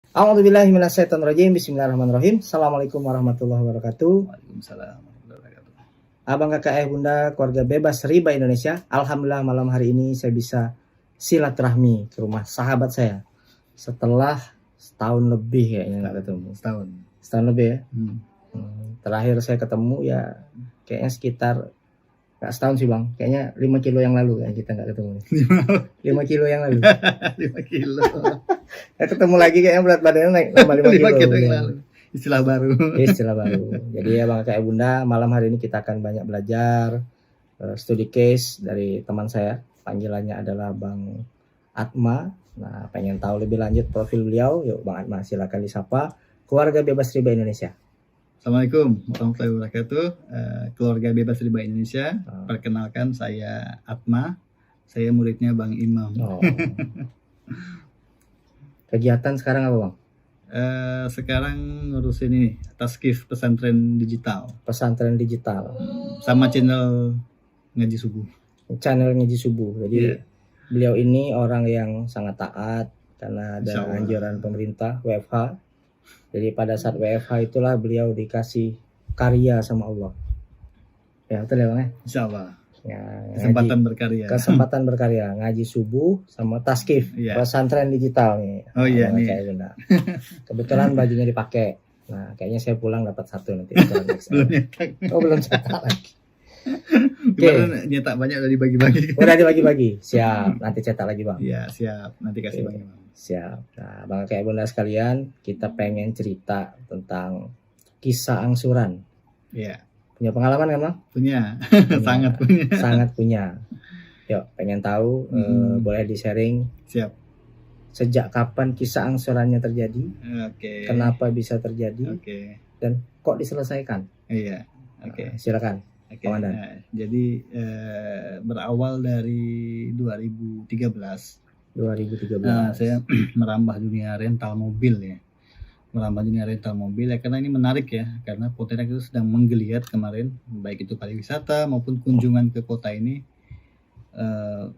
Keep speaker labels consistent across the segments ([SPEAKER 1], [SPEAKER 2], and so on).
[SPEAKER 1] A'udzubillahi minasyaitonirrajim. Bismillahirrahmanirrahim. Assalamualaikum warahmatullahi wabarakatuh.
[SPEAKER 2] Waalaikumsalam warahmatullahi wabarakatuh.
[SPEAKER 1] Abang, kakak, ayah, bunda, keluarga bebas riba Indonesia. Alhamdulillah malam hari ini saya bisa silaturahmi ke rumah sahabat saya. Setelah setahun lebih kayaknya nggak ketemu. Setahun lebih ya. Terakhir saya ketemu ya kayaknya sekitar nggak setahun sih bang. Kayaknya 5 kilo yang lalu ya kita nggak ketemu. 5 kilo yang lalu.
[SPEAKER 2] 5 kilo.
[SPEAKER 1] Saya ketemu lagi kayaknya berat badannya naik tambah 5 kilo.
[SPEAKER 2] 5 kilo yang lalu. Istilah baru.
[SPEAKER 1] Jadi ya bang, kakak, bunda, malam hari ini kita akan banyak belajar studi case dari teman saya. Panggilannya adalah Bang Atma. Nah, pengen tahu lebih lanjut profil beliau, yuk Bang Atma silakan disapa. Keluarga Bebas Riba Indonesia.
[SPEAKER 2] Assalamualaikum warahmatullahi wabarakatuh. Keluarga Bebas Riba Indonesia. Perkenalkan, saya Atma. Saya muridnya Bang Imam.
[SPEAKER 1] Kegiatan sekarang apa bang?
[SPEAKER 2] Sekarang ngurusin ini, taskif pesantren digital.
[SPEAKER 1] Pesantren digital.
[SPEAKER 2] Sama channel ngaji subuh.
[SPEAKER 1] Channel ngaji subuh. Jadi beliau ini orang yang sangat taat karena ada anjuran pemerintah WFH. Jadi pada saat WFH itulah beliau dikasih karya sama Allah. Ya betul ya bang ya?
[SPEAKER 2] Insyaallah.
[SPEAKER 1] Ya,
[SPEAKER 2] kesempatan berkarya
[SPEAKER 1] ngaji subuh sama taskif pesantren digital nih.
[SPEAKER 2] Oh iya nih.
[SPEAKER 1] Kebetulan bajunya dipakai. Nah kayaknya saya pulang dapat satu nanti.
[SPEAKER 2] Belum nyetak.
[SPEAKER 1] Belum cetak lagi.
[SPEAKER 2] Kemarin nyetak banyak udah dibagi-bagi.
[SPEAKER 1] Udah dibagi-bagi. Siap. Nanti cetak lagi bang.
[SPEAKER 2] Iya siap. Nanti kasih bang.
[SPEAKER 1] Siap. Nah bang kayak bunda sekalian, kita pengen cerita tentang kisah angsuran.
[SPEAKER 2] Iya.
[SPEAKER 1] Punya pengalaman kan bang?
[SPEAKER 2] Punya. Sangat punya.
[SPEAKER 1] Yuk, pengen tahu, boleh di-sharing.
[SPEAKER 2] Siap.
[SPEAKER 1] Sejak kapan kisah angsurannya terjadi?
[SPEAKER 2] Oke.
[SPEAKER 1] Kenapa bisa terjadi?
[SPEAKER 2] Oke.
[SPEAKER 1] Dan kok diselesaikan?
[SPEAKER 2] Iya. Oke.
[SPEAKER 1] Silakan.
[SPEAKER 2] Oke. Nah, jadi berawal dari 2013. Saya merambah dunia rental mobil ya. Karena ini menarik ya, karena Pontianak itu sedang menggeliat kemarin, baik itu pariwisata maupun kunjungan ke kota ini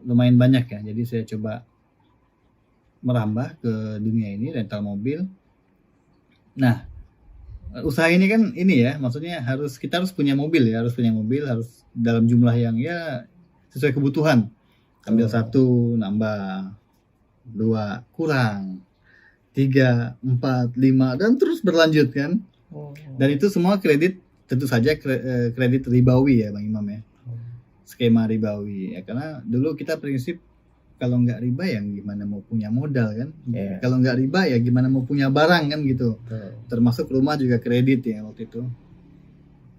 [SPEAKER 2] lumayan banyak ya. Jadi saya coba merambah ke dunia ini rental mobil. Nah, usaha ini kan ini ya, maksudnya kita harus punya mobil ya, harus dalam jumlah yang ya sesuai kebutuhan. Ambil satu nambah, 2 kurang, 3, 4, 5 dan terus berlanjut kan. Dan itu semua kredit, tentu saja kredit ribawi ya Bang Imam ya. Skema ribawi ya, karena dulu kita prinsip kalau nggak riba ya gimana mau punya modal kan. Kalau nggak riba ya gimana mau punya barang kan gitu. Termasuk rumah juga kredit ya waktu itu.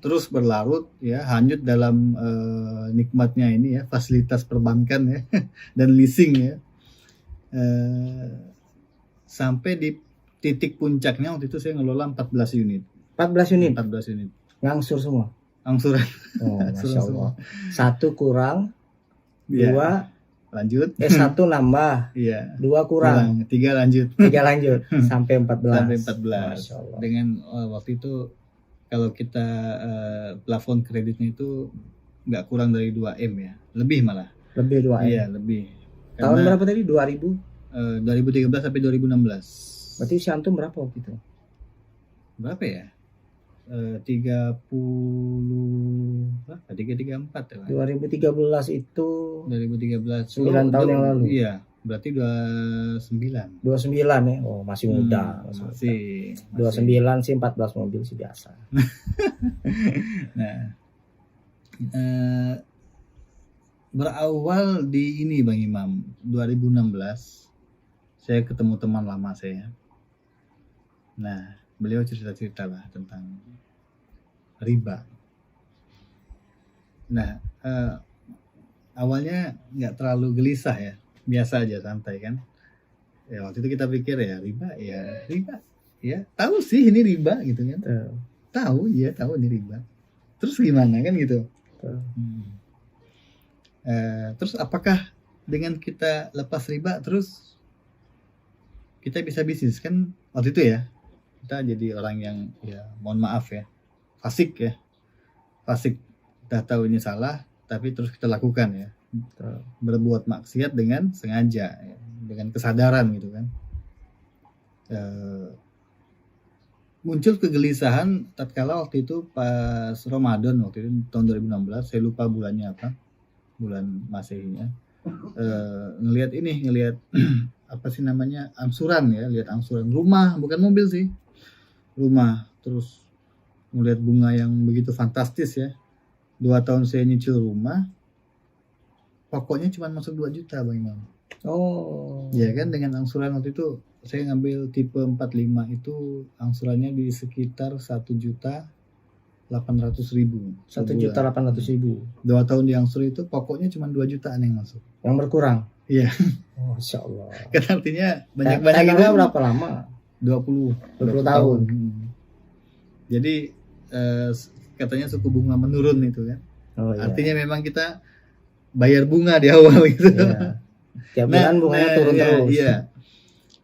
[SPEAKER 2] Terus berlarut ya, hanyut dalam nikmatnya ini ya, fasilitas perbankan ya dan leasing ya. Sampai di titik puncaknya waktu itu saya ngelola 14 unit.
[SPEAKER 1] 14 unit?
[SPEAKER 2] 14 unit.
[SPEAKER 1] Ngangsur semua?
[SPEAKER 2] Angsuran.
[SPEAKER 1] Masya Allah. 1 kurang, 2
[SPEAKER 2] lanjut.
[SPEAKER 1] 1 nambah. 2 kurang.
[SPEAKER 2] 3 lanjut.
[SPEAKER 1] 3 lanjut. Sampai 14.
[SPEAKER 2] Masya Allah. Dengan waktu itu kalau kita plafon kreditnya itu nggak kurang dari 2M ya. Lebih malah.
[SPEAKER 1] Lebih 2M?
[SPEAKER 2] Iya lebih.
[SPEAKER 1] Tahun berapa tadi? 2013
[SPEAKER 2] sampai 2016.
[SPEAKER 1] Berarti usia antum berapa waktu itu?
[SPEAKER 2] Berapa ya? 34 ya Pak?
[SPEAKER 1] 2013 itu
[SPEAKER 2] 9
[SPEAKER 1] tahun yang lalu.
[SPEAKER 2] Iya, berarti 29
[SPEAKER 1] ya. Oh masih muda.
[SPEAKER 2] Masih
[SPEAKER 1] 29 sih, 14 mobil sih biasa.
[SPEAKER 2] Nah, berawal di ini Bang Imam, 2016 saya ketemu teman lama saya. Nah, beliau cerita-cerita lah tentang riba. Nah, awalnya nggak terlalu gelisah ya, biasa aja, santai kan. Ya waktu itu kita pikir ya riba, ya tahu sih ini riba gitu kan. Tahu ini riba. Terus gimana kan gitu. Terus apakah dengan kita lepas riba terus kita bisa bisnis kan? Waktu itu ya kita jadi orang yang ya mohon maaf ya fasik, kita tahu ini salah tapi terus kita lakukan ya, berbuat maksiat dengan sengaja ya, dengan kesadaran gitu kan. eh, muncul kegelisahan tatkala waktu itu pas Ramadan, waktu itu tahun 2016, saya lupa bulannya apa, bulan Masehinya. Ngelihat apa sih namanya, angsuran ya, lihat angsuran rumah, bukan mobil sih, rumah. Terus ngelihat bunga yang begitu fantastis ya. 2 tahun saya nyicil rumah, pokoknya cuma masuk 2 juta Bang Imam.
[SPEAKER 1] Oh.
[SPEAKER 2] Ya kan, dengan angsuran waktu itu saya ngambil tipe 45 itu angsurannya di sekitar 1.800.000.
[SPEAKER 1] 1.800.000.
[SPEAKER 2] 2 tahun diangsur itu pokoknya cuma 2 jutaan yang masuk.
[SPEAKER 1] Yang berkurang.
[SPEAKER 2] Iya.
[SPEAKER 1] Oh, Masya Allah.
[SPEAKER 2] Kan artinya banyak
[SPEAKER 1] Tenangnya berapa lama?
[SPEAKER 2] 20
[SPEAKER 1] tahun.
[SPEAKER 2] Jadi katanya suku bunga menurun itu kan.
[SPEAKER 1] Oh, iya.
[SPEAKER 2] Artinya memang kita bayar bunga di awal gitu.
[SPEAKER 1] Iya. Tiap bulan bunganya turun
[SPEAKER 2] iya,
[SPEAKER 1] terus.
[SPEAKER 2] Iya.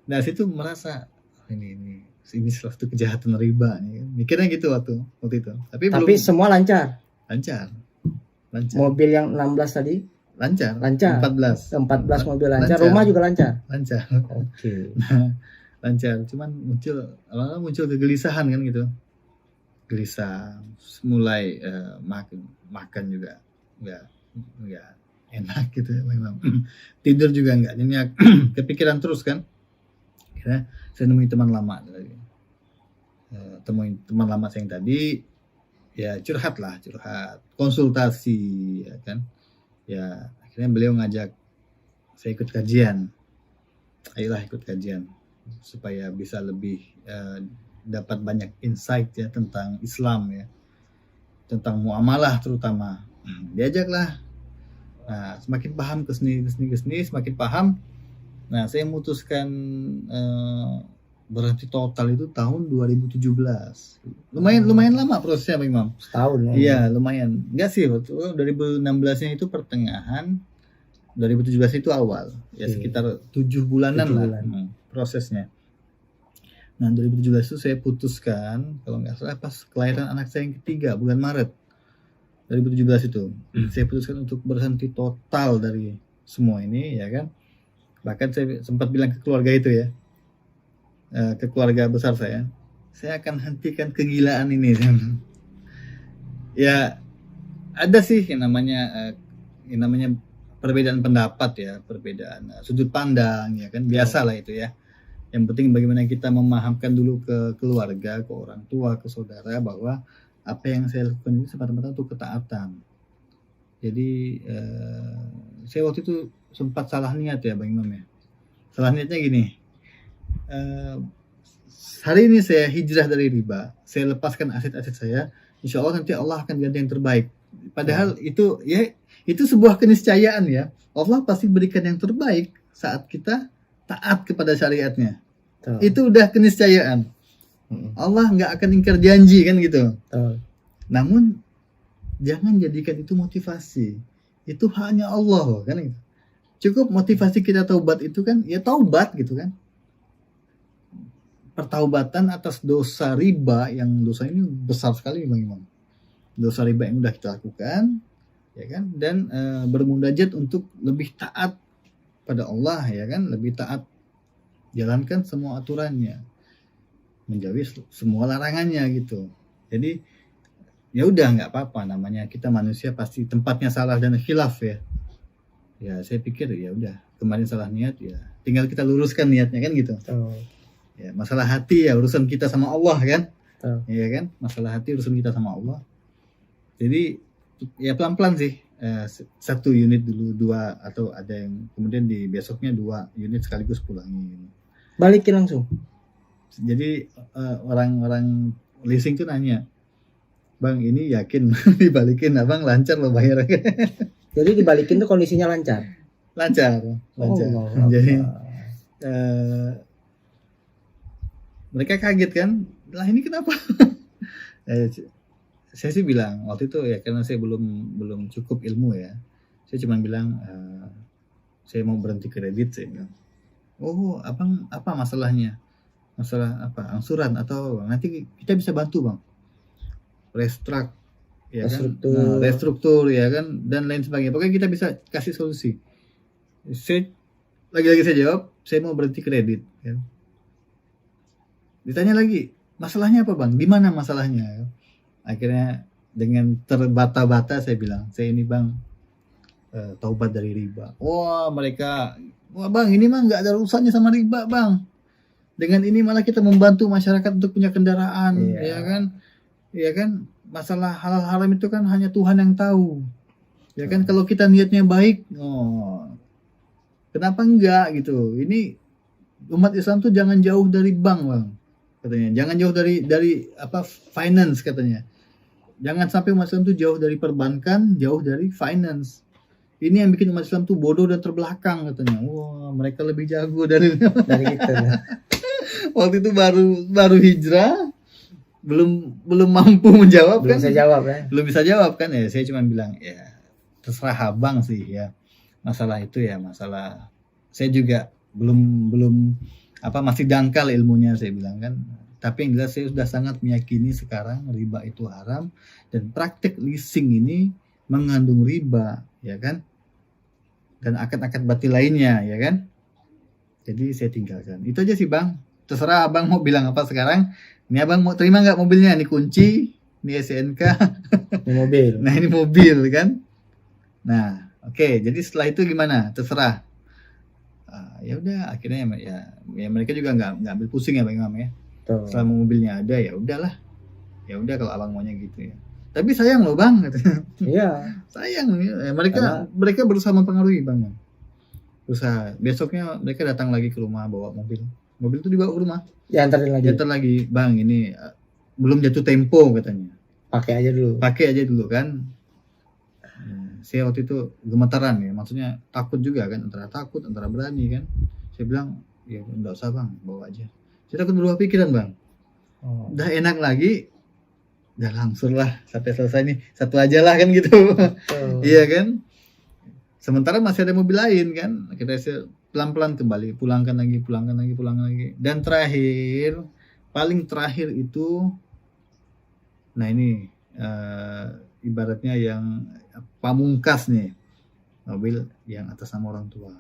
[SPEAKER 2] Nah, situ merasa ini suatu kejahatan riba nih. Mikirnya gitu waktu itu. Tapi belum
[SPEAKER 1] semua lancar.
[SPEAKER 2] lancar.
[SPEAKER 1] Mobil yang 16 tadi
[SPEAKER 2] Lancar.
[SPEAKER 1] lancar.
[SPEAKER 2] 14
[SPEAKER 1] mobil lancar. Rumah juga lancar.
[SPEAKER 2] Lancar.
[SPEAKER 1] Oke.
[SPEAKER 2] Nah, lancar. Cuman muncul kegelisahan kan gitu. Gelisah, mulai makan juga nggak enak gitu ya memang. Tidur juga nggak nyenyak. Kepikiran terus kan. Akhirnya saya nemui teman lama tadi. Teman lama saya yang tadi, ya curhat, konsultasi ya kan. Ya akhirnya beliau ngajak saya ikut kajian. Ayolah ikut kajian supaya bisa lebih dapat banyak insight ya tentang Islam ya. Tentang muamalah terutama. Diajaklah. Nah, semakin paham kesini semakin paham. Nah, saya memutuskan berhenti total itu tahun 2017. Lumayan lama prosesnya, Bang Imam.
[SPEAKER 1] Setahun ya.
[SPEAKER 2] Iya, lumayan. Enggak sih, waktu 2016-nya itu pertengahan, 2017 itu awal. Ya sekitar 7 bulanan lah prosesnya. Nah, 2017 itu saya putuskan, kalau nggak salah pas kelahiran anak saya yang ketiga, bulan Maret 2017 itu. Saya putuskan untuk berhenti total dari semua ini, ya kan. Bahkan saya sempat bilang ke keluarga itu ya, ke keluarga besar saya akan hentikan kegilaan ini. Ya, ada sih yang namanya perbedaan pendapat ya, perbedaan sudut pandang ya kan, biasalah itu ya. Yang penting bagaimana kita memahamkan dulu ke keluarga, ke orang tua, ke saudara bahwa apa yang saya lakukan ini semata-mata untuk ketaatan. Jadi saya waktu itu sempat salah niat ya Bang Imam ya. Salah niatnya gini, hari ini saya hijrah dari riba, saya lepaskan aset-aset saya, insya Allah nanti Allah akan ganti yang terbaik. Padahal itu sebuah keniscayaan ya, Allah pasti berikan yang terbaik saat kita taat kepada syariatnya. Itu udah keniscayaan. Allah nggak akan ingkar janji kan gitu. Namun jangan jadikan itu motivasi. Itu hanya Allah kan gitu. Cukup motivasi kita taubat itu kan ya taubat gitu kan. Pertaubatan atas dosa riba, yang dosa ini besar sekali Bang Imam. Dosa riba yang udah kita lakukan ya kan, dan bermunajat untuk lebih taat pada Allah ya kan, lebih taat, jalankan semua aturannya, menjauhi semua larangannya gitu. Jadi ya udah nggak apa-apa, namanya kita manusia pasti tempatnya salah dan khilaf ya. Ya saya pikir ya udah, kemarin salah niat ya tinggal kita luruskan niatnya kan gitu. Ya masalah hati ya urusan kita sama Allah kan. Iya kan, masalah hati urusan kita sama Allah. Jadi ya pelan-pelan sih, 1 unit dulu, 2, atau ada yang kemudian di besoknya 2 unit sekaligus pulangin.
[SPEAKER 1] Balikin langsung.
[SPEAKER 2] Jadi orang-orang leasing tuh nanya, Bang ini yakin dibalikin? Abang lancar loh bayar.
[SPEAKER 1] Jadi dibalikin tuh kondisinya lancar.
[SPEAKER 2] Lancar. Jadi mereka kaget kan, lah ini kenapa? Saya sih bilang waktu itu ya, karena saya belum cukup ilmu ya, saya cuma bilang saya mau berhenti kredit. Saya bilang, oh abang apa masalahnya? Masalah apa? Angsuran atau nanti kita bisa bantu bang, restruktur ya kan, restruktur ya kan, dan lain sebagainya. Pokoknya kita bisa kasih solusi. Saya lagi-lagi saya jawab, saya mau berhenti kredit. Ya. Ditanya lagi, masalahnya apa bang? Di mana masalahnya? Akhirnya dengan terbata-bata saya bilang, saya ini bang taubat dari riba. Wah mereka, wah bang ini mah nggak ada urusannya sama riba bang. Dengan ini malah kita membantu masyarakat untuk punya kendaraan, ya kan? Ya kan? Masalah halal haram itu kan hanya Tuhan yang tahu. Ya kan? Kalau kita niatnya baik, kenapa enggak gitu? Ini umat Islam tuh jangan jauh dari bank bang, katanya. Jangan jauh dari apa finance katanya. Jangan sampai umat Islam tuh jauh dari perbankan, jauh dari finance. Ini yang bikin umat Islam tuh bodoh dan terbelakang katanya. Wah, mereka lebih jago dari
[SPEAKER 1] kita.
[SPEAKER 2] Waktu itu baru hijrah, belum mampu menjawab
[SPEAKER 1] Belum
[SPEAKER 2] kan.
[SPEAKER 1] bisa jawab ya.
[SPEAKER 2] Belum bisa jawab kan ya. Saya cuma bilang ya terserah abang sih ya. Masalah itu ya masalah. Saya juga belum masih dangkal ilmunya saya bilang kan. Tapi yang jelas saya sudah sangat meyakini sekarang riba itu haram dan praktek leasing ini mengandung riba, ya kan? Dan akad-akad batil lainnya, ya kan? Jadi saya tinggalkan. Itu aja sih bang. Terserah abang mau bilang apa sekarang. Ini abang mau terima nggak mobilnya? Ini kunci, ini SNK,
[SPEAKER 1] Ini mobil.
[SPEAKER 2] nah ini mobil kan? Nah, oke. Jadi setelah itu gimana? Terserah. Ya udah, akhirnya ya mereka juga nggak ambil pusing ya bang Imam ya.
[SPEAKER 1] Tuh.
[SPEAKER 2] Selama mobilnya ada ya udahlah. Ya udah kalau abang maunya gitu ya. Tapi sayang loh bang,
[SPEAKER 1] Iya.
[SPEAKER 2] sayang ya. Mereka berusaha mempengaruhi bang. Berusaha. Besoknya mereka datang lagi ke rumah bawa mobil. Mobil itu dibawa ke rumah.
[SPEAKER 1] Diantarin lagi.
[SPEAKER 2] Diantar lagi, bang ini belum jatuh tempo katanya.
[SPEAKER 1] Pakai aja dulu
[SPEAKER 2] kan. Saya waktu itu gemetaran ya, maksudnya takut juga kan, antara takut, antara berani kan. Saya bilang, ya enggak usah bang, bawa aja. Saya takut berubah pikiran bang. Udah enak lagi, udah langsung lah sampai selesai nih, satu aja lah kan gitu. Iya kan. Sementara masih ada mobil lain kan, akhirnya saya pelan-pelan kembali, pulangkan lagi. Dan paling terakhir itu, nah ini ibaratnya yang pamungkas nih, mobil yang atas nama orang tua.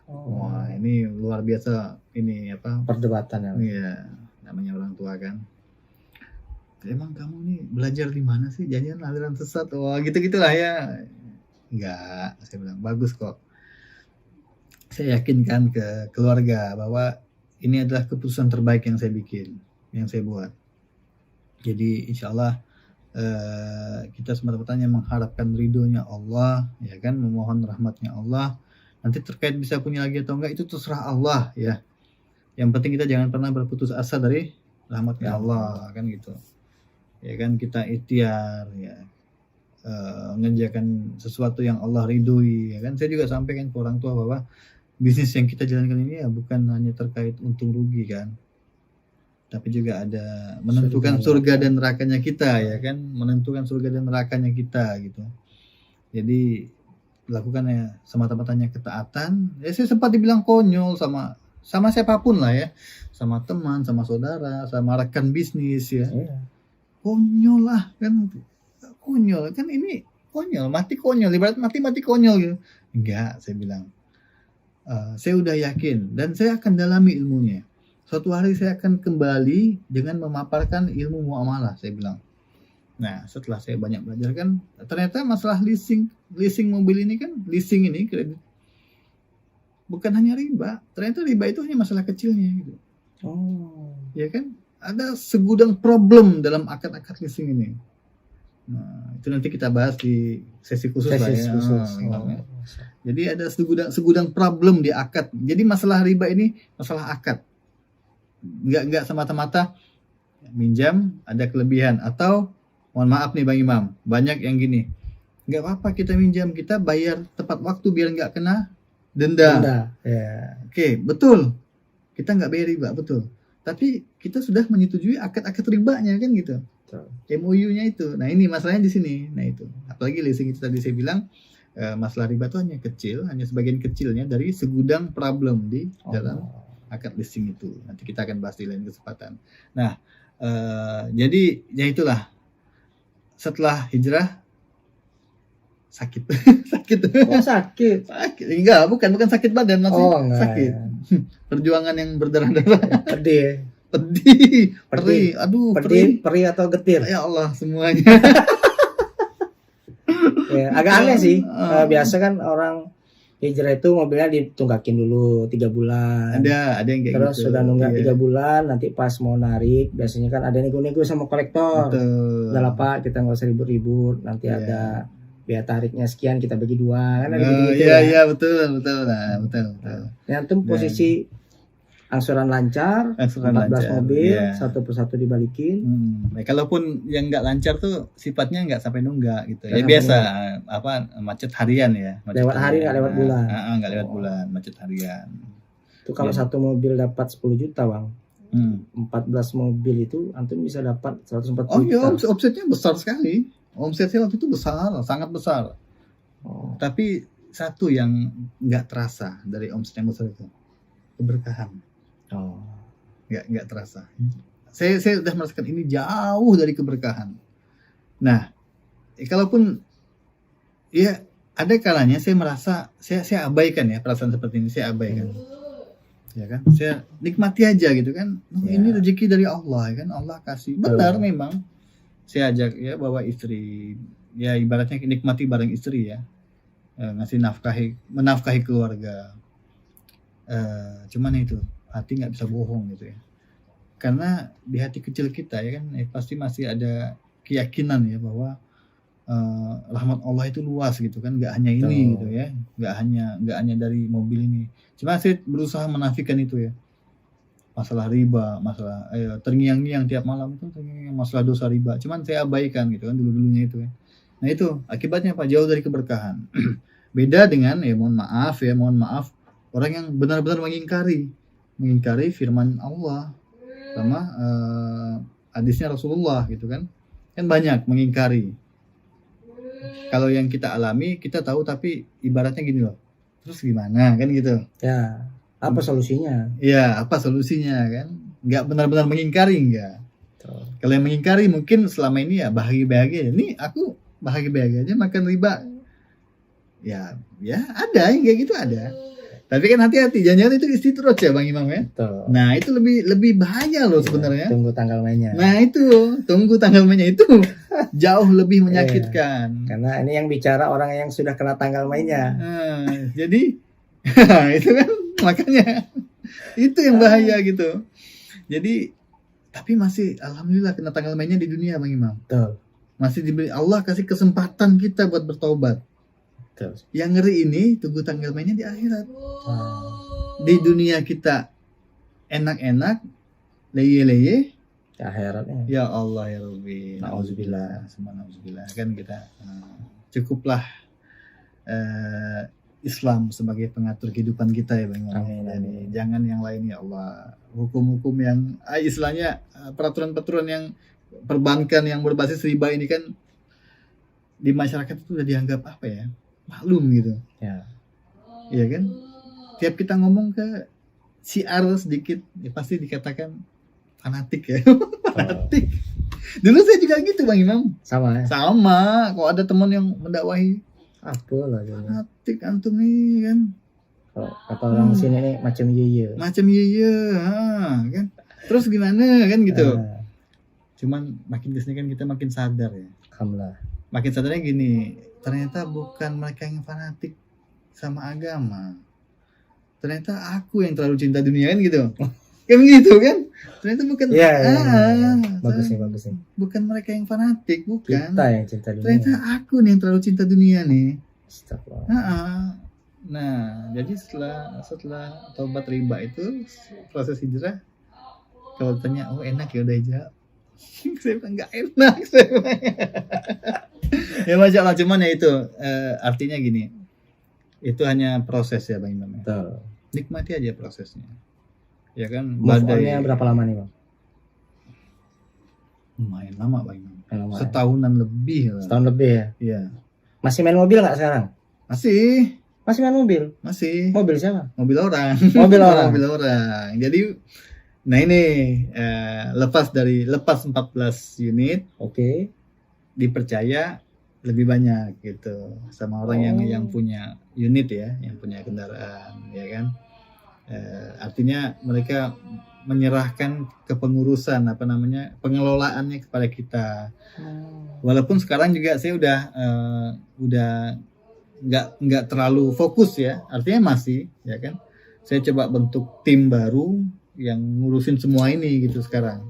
[SPEAKER 2] Wah ini luar biasa ini
[SPEAKER 1] perdebatan ya.
[SPEAKER 2] Iya, namanya orang tua kan. Emang kamu nih belajar di mana sih? Jangan aliran sesat. Wah gitu-gitulah ya. Enggak, saya bilang bagus kok. Saya yakinkan ke keluarga bahwa ini adalah keputusan terbaik yang saya bikin, yang saya buat. Jadi insya Allah kita semata-mata mengharapkan ridhonya Allah, ya kan, memohon rahmatnya Allah. Nanti terkait bisa punya lagi atau enggak itu terserah Allah ya. Yang penting kita jangan pernah berputus asa dari rahmatnya Allah kan gitu. Ya kan kita ikhtiar ya. Mengerjakan sesuatu yang Allah ridhoi ya kan. Saya juga sampaikan ke orang tua bahwa bisnis yang kita jalankan ini ya bukan hanya terkait untung rugi kan, tapi juga ada menentukan surga dan nerakanya kita ya kan, menentukan surga dan nerakanya kita gitu. Jadi lakukan ya semata-matanya ketaatan. Ya saya sempat dibilang konyol sama siapapun lah ya, sama teman, sama saudara, sama rekan bisnis ya. Konyol lah kan. Konyol kan, ini konyol, mati konyol, ibarat mati konyol gitu. Enggak, saya bilang saya udah yakin dan saya akan dalami ilmunya. Suatu hari saya akan kembali dengan memaparkan ilmu muamalah, saya bilang. Nah setelah saya banyak belajar kan, ternyata masalah leasing mobil ini kan, leasing ini kredit bukan hanya riba. Ternyata riba itu hanya masalah kecilnya gitu. Ya kan, ada segudang problem dalam akad-akad leasing ini. Nah, itu nanti kita bahas di sesi khusus lah ya. Jadi ada segudang problem di akad. Jadi masalah riba ini masalah akad. Enggak semata-mata minjam ada kelebihan, atau mohon maaf nih Bang Imam, banyak yang gini. Enggak apa-apa kita minjam, kita bayar tepat waktu biar enggak kena denda.
[SPEAKER 1] Ya.
[SPEAKER 2] Oke, betul. Kita enggak bayar riba, betul. Tapi kita sudah menyetujui akad-akad ribanya kan gitu. MOU-nya itu. Nah ini masalahnya di sini. Nah itu. Apalagi leasing itu tadi saya bilang masalah riba itu hanya kecil, hanya sebagian kecilnya dari segudang problem di dalam akad leasing itu. Nanti kita akan bahas di lain kesempatan. Nah jadi ya itulah. Setelah hijrah sakit.
[SPEAKER 1] sakit.
[SPEAKER 2] Enggak, bukan sakit badan, maksudnya sakit.
[SPEAKER 1] Ya.
[SPEAKER 2] Perjuangan yang berdarah-darah. pedih, perih, aduh,
[SPEAKER 1] Pedih, perih atau getir?
[SPEAKER 2] ya Allah semuanya.
[SPEAKER 1] Ya, agak aneh sih.
[SPEAKER 2] Ah.
[SPEAKER 1] Biasa kan orang hijrah itu mobilnya ditunggakin dulu 3 bulan.
[SPEAKER 2] Ada yang kayak
[SPEAKER 1] Terus
[SPEAKER 2] gitu.
[SPEAKER 1] sudah nunggak
[SPEAKER 2] Iya.
[SPEAKER 1] 3 bulan, nanti pas mau narik, biasanya kan ada nego-nego sama kolektor.
[SPEAKER 2] Betul.
[SPEAKER 1] Udah lah Pak, kita nggak usah ribut-ribut. Nanti
[SPEAKER 2] Iya.
[SPEAKER 1] ada biaya tariknya sekian, kita bagi 2 kan ada
[SPEAKER 2] Oh,
[SPEAKER 1] gitu-gitu
[SPEAKER 2] iya
[SPEAKER 1] ya.
[SPEAKER 2] iya betul nah, betul.
[SPEAKER 1] Yang itu posisi angsuran lancar,
[SPEAKER 2] Angsuran
[SPEAKER 1] 14
[SPEAKER 2] lancar,
[SPEAKER 1] mobil,
[SPEAKER 2] iya.
[SPEAKER 1] satu persatu dibalikin.
[SPEAKER 2] Nah, kalaupun yang nggak lancar tuh sifatnya nggak sampai nunggak gitu. Ya
[SPEAKER 1] Nggak
[SPEAKER 2] biasa
[SPEAKER 1] sampai
[SPEAKER 2] macet harian ya. Macet
[SPEAKER 1] Lewat hari, nggak lewat bulan.
[SPEAKER 2] Nggak lewat bulan, macet harian.
[SPEAKER 1] Itu kalau
[SPEAKER 2] Iya.
[SPEAKER 1] satu mobil dapat 10 juta Bang. 14 mobil itu antum bisa dapat 140
[SPEAKER 2] Oh iya,
[SPEAKER 1] juta.
[SPEAKER 2] omsetnya besar sekali. Omsetnya waktu itu besar, sangat besar.
[SPEAKER 1] Oh,
[SPEAKER 2] Tapi satu yang nggak terasa dari omset yang besar itu, keberkahan.
[SPEAKER 1] oh.
[SPEAKER 2] Nggak terasa. Saya udah merasakan ini jauh dari keberkahan. Nah, kalaupun ya ada kalanya saya merasa saya abaikan ya perasaan seperti ini, saya abaikan. Ya kan? Saya nikmati aja gitu kan. Oh,
[SPEAKER 1] Ya.
[SPEAKER 2] ini rezeki dari Allah ya kan. Allah kasih. Benar
[SPEAKER 1] Betul.
[SPEAKER 2] memang. Saya ajak ya bawa istri, ya ibaratnya nikmati bareng istri ya. Ngasih menafkahi keluarga. Cuman itu hati nggak bisa bohong gitu ya. Karena di hati kecil kita ya kan pasti masih ada keyakinan ya bahwa rahmat Allah itu luas gitu kan, nggak hanya ini
[SPEAKER 1] Betul.
[SPEAKER 2] gitu ya, nggak hanya dari mobil ini. Cuma saya berusaha menafikan itu ya, masalah riba, masalah terngiang-ngiang tiap malam itu masalah dosa riba. Cuman saya abaikan gitu kan dulu-dulunya itu ya. Nah itu akibatnya apa? Jauh dari keberkahan. Beda dengan mohon maaf orang yang benar-benar mengingkari firman Allah sama hadisnya Rasulullah gitu kan banyak mengingkari. Kalau yang kita alami kita tahu, tapi ibaratnya gini loh, terus gimana kan gitu
[SPEAKER 1] Ya, apa solusinya?
[SPEAKER 2] ya, apa solusinya kan, nggak benar-benar mengingkari enggak.
[SPEAKER 1] Betul.
[SPEAKER 2] Kalau yang mengingkari mungkin selama ini ya bahagia-bahagia, nih aku bahagia-bahagia aja makan riba ya ada yang kayak gitu ada. Tapi kan hati-hati, jangan-jangan itu istidroj ya Bang Imam ya.
[SPEAKER 1] Betul.
[SPEAKER 2] Nah itu lebih bahaya loh sebenarnya.
[SPEAKER 1] Tunggu tanggal mainnya.
[SPEAKER 2] Nah itu tunggu tanggal mainnya itu jauh lebih menyakitkan.
[SPEAKER 1] Karena ini yang bicara orang yang sudah kena tanggal mainnya.
[SPEAKER 2] Jadi itu kan makanya itu yang bahaya gitu. Jadi tapi masih alhamdulillah kena tanggal mainnya di dunia Bang Imam.
[SPEAKER 1] Betul.
[SPEAKER 2] Masih diberi Allah kasih kesempatan kita buat bertobat.
[SPEAKER 1] Betul.
[SPEAKER 2] Yang ngeri ini tunggu tanggal mainnya di akhirat.
[SPEAKER 1] Nah,
[SPEAKER 2] Di dunia kita enak-enak, leye-leye.
[SPEAKER 1] di akhiratnya.
[SPEAKER 2] Ya Allah ya Rabbi.
[SPEAKER 1] Nauzubillah.
[SPEAKER 2] Semua nauzubillah. Kan kita cukuplah Islam sebagai pengatur kehidupan kita ya Bang.
[SPEAKER 1] Amin,
[SPEAKER 2] Jadi,
[SPEAKER 1] amin.
[SPEAKER 2] jangan yang lain ya Allah. Hukum-hukum yang istilahnya peraturan-peraturan yang perbankan yang berbasis riba ini kan di masyarakat itu udah dianggap apa ya? Maklum gitu.
[SPEAKER 1] Ya.
[SPEAKER 2] Iya kan? Tiap kita ngomong ke siar sedikit ya pasti dikatakan fanatik ya. Fanatik. Dulu saya juga gitu Bang Imam.
[SPEAKER 1] Sama ya.
[SPEAKER 2] Sama, kalau ada teman yang mendakwahi
[SPEAKER 1] Apa lah ini?
[SPEAKER 2] fanatik antum nih kan.
[SPEAKER 1] Kalau kata orang sini nih macam iya.
[SPEAKER 2] Macam iya kan. Terus gimana kan gitu. Cuman makin kesini kan kita makin sadar ya.
[SPEAKER 1] Alhamdulillah.
[SPEAKER 2] Makin sadarnya gini, ternyata bukan mereka yang fanatik sama agama. Ternyata aku yang terlalu cinta dunia kan gitu. Kan gitu kan? Ternyata bukan
[SPEAKER 1] Iya. Bagus nih.
[SPEAKER 2] bukan mereka yang fanatik, bukan.
[SPEAKER 1] Kita yang cinta dunia.
[SPEAKER 2] Ternyata aku nih yang terlalu cinta dunia nih.
[SPEAKER 1] Astagfirullah.
[SPEAKER 2] Nah, jadi setelah taubat riba itu proses hijrah, kalau tanya enak ya udah hijrah. Saya bilang nggak enak. Ya Masya Allah, cuman ya itu artinya gini, itu hanya proses ya Bang Imam.
[SPEAKER 1] Betul.
[SPEAKER 2] Nikmati aja prosesnya. Ya kan,
[SPEAKER 1] Move on-nya berapa lama nih Bang?
[SPEAKER 2] lumayan lama Bang Imam.
[SPEAKER 1] Lama ya?
[SPEAKER 2] Setahunan lebih lah.
[SPEAKER 1] Setahun lebih ya.
[SPEAKER 2] Iya.
[SPEAKER 1] Masih main mobil nggak sekarang?
[SPEAKER 2] Masih.
[SPEAKER 1] Masih main mobil?
[SPEAKER 2] Mobil siapa? Mobil orang.
[SPEAKER 1] Mobil orang.
[SPEAKER 2] Mobil orang. Jadi nah ini lepas 14 unit,
[SPEAKER 1] Oke.
[SPEAKER 2] dipercaya lebih banyak gitu sama orang yang punya unit ya, yang punya kendaraan ya kan. Artinya mereka menyerahkan kepengurusan pengelolaannya kepada kita. Walaupun sekarang juga saya udah nggak terlalu fokus ya, artinya masih ya kan. Saya coba bentuk tim baru yang ngurusin semua ini gitu sekarang.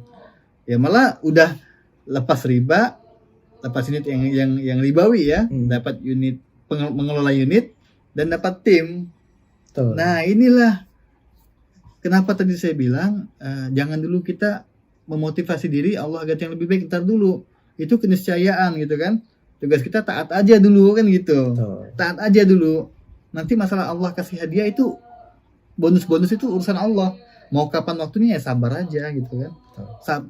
[SPEAKER 2] Ya malah udah lepas unit yang ribawi ya, dapat unit mengelola unit dan dapat tim.
[SPEAKER 1] Betul.
[SPEAKER 2] Nah inilah kenapa tadi saya bilang jangan dulu kita memotivasi diri Allah agar yang lebih baik ntar dulu. Itu keniscayaan gitu kan. Tugas kita taat aja dulu kan gitu.
[SPEAKER 1] Betul.
[SPEAKER 2] Taat aja dulu. Nanti masalah Allah kasih hadiah itu bonus-bonus itu urusan Allah. Mau kapan waktunya ya sabar aja gitu kan.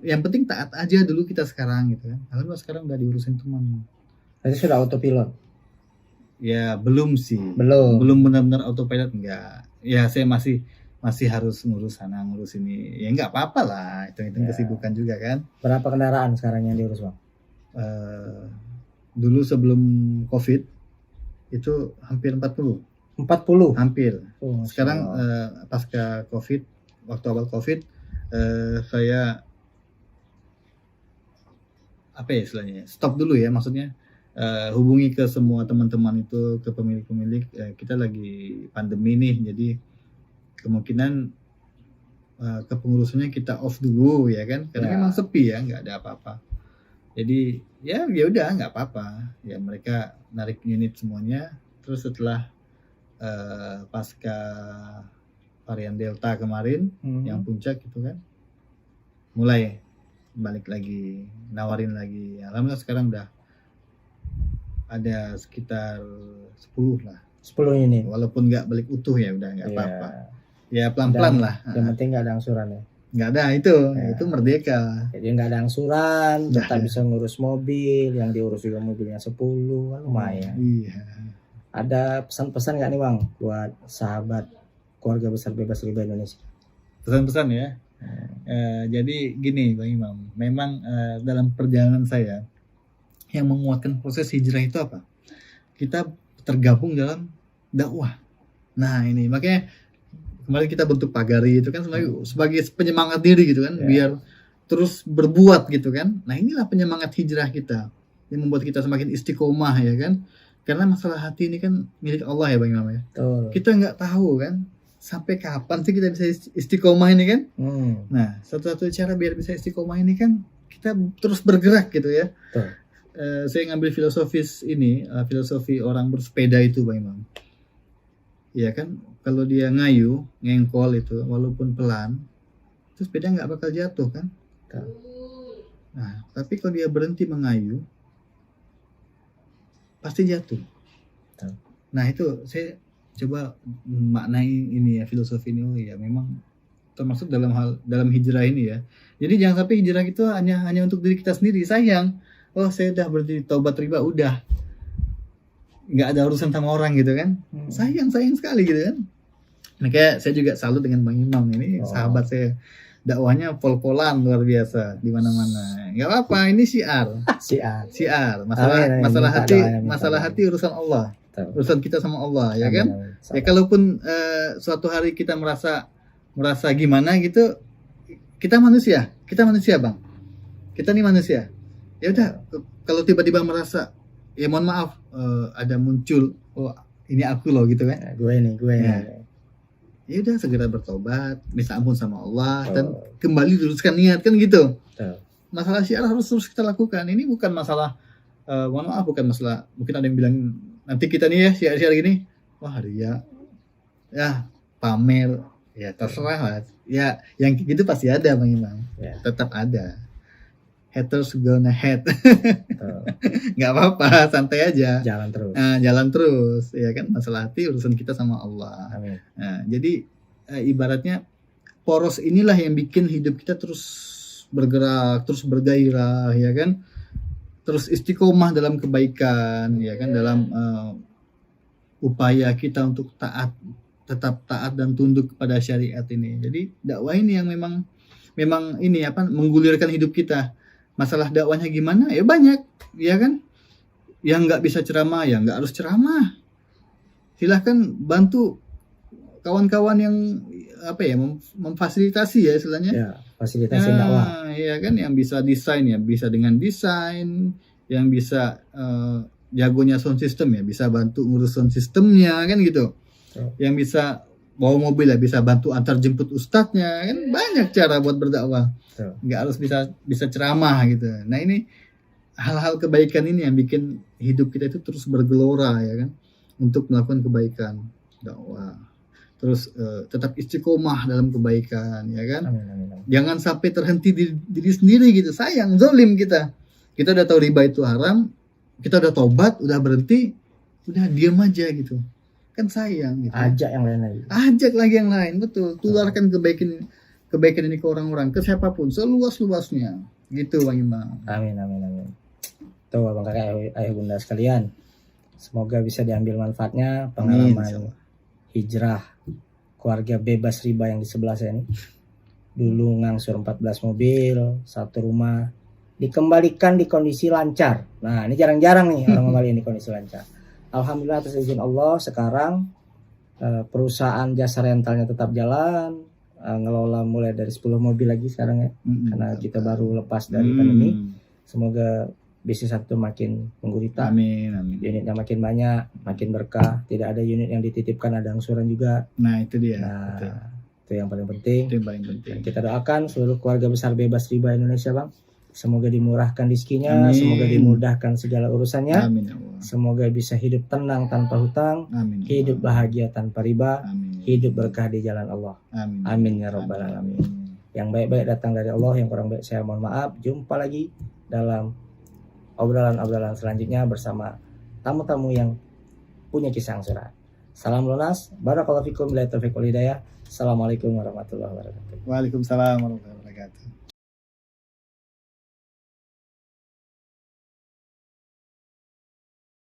[SPEAKER 2] Yang penting taat aja dulu kita sekarang gitu kan. Alhamdulillah sekarang udah diurusin teman.
[SPEAKER 1] Berarti sudah autopilot?
[SPEAKER 2] Ya belum sih.
[SPEAKER 1] Belum
[SPEAKER 2] benar-benar autopilot enggak. Ya saya masih harus ngurus sana ngurus ini. Ya enggak apa-apa lah. Itu kesibukan juga kan.
[SPEAKER 1] Berapa kendaraan sekarang yang diurus Bang?
[SPEAKER 2] Dulu sebelum COVID itu hampir 40.
[SPEAKER 1] 40?
[SPEAKER 2] Hampir.
[SPEAKER 1] Oh,
[SPEAKER 2] sekarang pasca COVID, waktu awal COVID, saya apa ya istilahnya? Stop dulu ya, maksudnya hubungi ke semua teman-teman itu, ke pemilik-pemilik, kita lagi pandemi nih, jadi kemungkinan kepengurusannya kita off dulu ya kan, karena memang sepi ya, nggak ada apa-apa. Jadi ya udah nggak apa-apa, ya mereka narik unit semuanya, terus setelah pasca varian Delta kemarin yang puncak gitu kan, mulai balik lagi, nawarin lagi. Alhamdulillah sekarang udah ada sekitar 10 lah.
[SPEAKER 1] 10 unit.
[SPEAKER 2] Walaupun nggak balik utuh ya udah nggak apa-apa. Ya pelan-pelan lah.
[SPEAKER 1] Yang penting nggak ada angsuran ya.
[SPEAKER 2] Nggak ada itu merdeka.
[SPEAKER 1] Jadi nggak ada angsuran, tetap bisa ngurus mobil, yang diurus juga mobilnya 10, kan lumayan.
[SPEAKER 2] Iya.
[SPEAKER 1] Ada pesan-pesan nggak nih Bang buat sahabat keluarga besar bebas riba Indonesia?
[SPEAKER 2] Pesan-pesan ya. Jadi gini Bang Imam, memang dalam perjalanan saya yang menguatkan proses hijrah itu apa? Kita tergabung dalam dakwah. Nah ini makanya kemarin kita bentuk pagari itu kan sebagai penyemangat diri gitu kan, biar terus berbuat gitu kan. Nah inilah penyemangat hijrah kita yang membuat kita semakin istiqomah ya kan. Karena masalah hati ini kan milik Allah ya Bang Imam ya. Kita nggak tahu kan sampai kapan sih kita bisa istiqomah ini kan. Nah satu-satu cara biar bisa istiqomah ini kan kita terus bergerak gitu ya. Saya ngambil filosofi orang bersepeda itu Bang Imam. Ya kan, kalau dia ngengkol itu walaupun pelan, itu sepeda nggak bakal jatuh kan. Nah, tapi kalau dia berhenti mengayu, pasti jatuh. Nah itu saya coba maknai ini ya, filosofi ini. Oh ya memang termasuk dalam hijrah ini ya. Jadi jangan sampai hijrah itu hanya untuk diri kita sendiri. Sayang. Oh saya udah berhenti taubat riba, udah nggak ada urusan sama orang gitu kan. Sayang sekali gitu kan. Makanya saya juga salut dengan Bang Imam ini, sahabat saya, dakwahnya pol-polan luar biasa di mana-mana. Nggak apa-apa, ini syiar. Masalah hati urusan Allah, urusan kita sama Allah ya kan. Ya kalaupun suatu hari kita merasa gimana gitu, kita manusia Bang. Kita nih manusia. Ya udah, kalau tiba-tiba merasa ya mohon maaf, ada muncul, oh ini aku loh gitu kan,
[SPEAKER 1] gue ini
[SPEAKER 2] ya udah segera bertobat, minta ampun sama Allah, dan kembali luruskan niat kan gitu. Masalah syiar harus terus kita lakukan. Ini bukan masalah mohon maaf, bukan masalah, mungkin ada yang bilang nanti kita nih ya syiar gini, wah ria ya pamer, ya terserah lah ya, yang gitu pasti ada Bang Imam, tetap ada. Haters gonna hate. Nggak apa-apa, santai aja. Jalan terus, ya kan. Masalah hati urusan kita sama Allah.
[SPEAKER 1] Amin.
[SPEAKER 2] Nah, jadi ibaratnya poros inilah yang bikin hidup kita terus bergerak, terus bergairah, ya kan. Terus istiqomah dalam kebaikan, ya kan. Dalam upaya kita untuk tetap taat dan tunduk kepada syariat ini. Jadi dakwah ini yang memang ini menggulirkan hidup kita. Masalah dakwahnya gimana? Ya banyak, ya kan? Yang nggak bisa ceramah, ya nggak harus ceramah. Silahkan bantu kawan-kawan yang memfasilitasi ya istilahnya.
[SPEAKER 1] Ya, fasilitasi dakwah.
[SPEAKER 2] Iya kan, yang bisa desain ya bisa dengan desain, yang bisa jagonya sound system ya bisa bantu ngurus sound systemnya kan gitu. Yang bisa bawa mobil ya bisa bantu antar jemput ustadznya kan, banyak cara buat berdakwah. Nggak harus bisa ceramah gitu. Nah ini hal-hal kebaikan ini yang bikin hidup kita itu terus bergelora ya kan, untuk melakukan kebaikan dakwah. Terus tetap istiqomah dalam kebaikan ya kan.
[SPEAKER 1] Amin.
[SPEAKER 2] Jangan sampai terhenti di diri sendiri gitu. Sayang, zalim kita udah tahu riba itu haram, kita udah tobat, udah berhenti, udah diam aja gitu kan, sayang gitu.
[SPEAKER 1] Ajak yang lain lagi.
[SPEAKER 2] Ajak lagi yang lain, betul. Tularkan kebaikan ini ke orang-orang, ke siapapun, seluas-luasnya gitu Bang Imam.
[SPEAKER 1] Amin. Tuh Bang Kakak, ayah bunda sekalian, semoga bisa diambil manfaatnya pengalaman hijrah keluarga bebas riba yang di sebelah saya ini. Dulu ngangsur 14 mobil, satu rumah, dikembalikan di kondisi lancar. Nah ini jarang-jarang nih orang kembali di kondisi lancar. Alhamdulillah atas izin Allah sekarang perusahaan jasa rentalnya tetap jalan, ngelola mulai dari 10 mobil lagi sekarang ya, karena kita baru lepas dari pandemi. Semoga bisnis satu makin menggurita,
[SPEAKER 2] amin.
[SPEAKER 1] Unitnya makin banyak, makin berkah. Tidak ada unit yang dititipkan, ada angsuran juga.
[SPEAKER 2] Nah itu dia.
[SPEAKER 1] Itu yang paling penting.
[SPEAKER 2] Dan
[SPEAKER 1] kita doakan seluruh keluarga besar bebas riba Indonesia Bang, semoga dimurahkan rezekinya, semoga dimudahkan segala urusannya.
[SPEAKER 2] Amin.
[SPEAKER 1] Semoga bisa hidup tenang tanpa hutang, hidup bahagia tanpa riba, hidup berkah di jalan Allah. Amin ya rabbal alamin. Yang baik-baik datang dari Allah, yang kurang baik saya mohon maaf. Jumpa lagi dalam obrolan-obrolan selanjutnya bersama tamu-tamu yang punya kisah angsuran. Salam lunas, barakallahu fikum, billahi taufiq wal hidayah. Assalamualaikum warahmatullahi wabarakatuh.
[SPEAKER 2] Waalaikumsalam warahmatullahi wabarakatuh.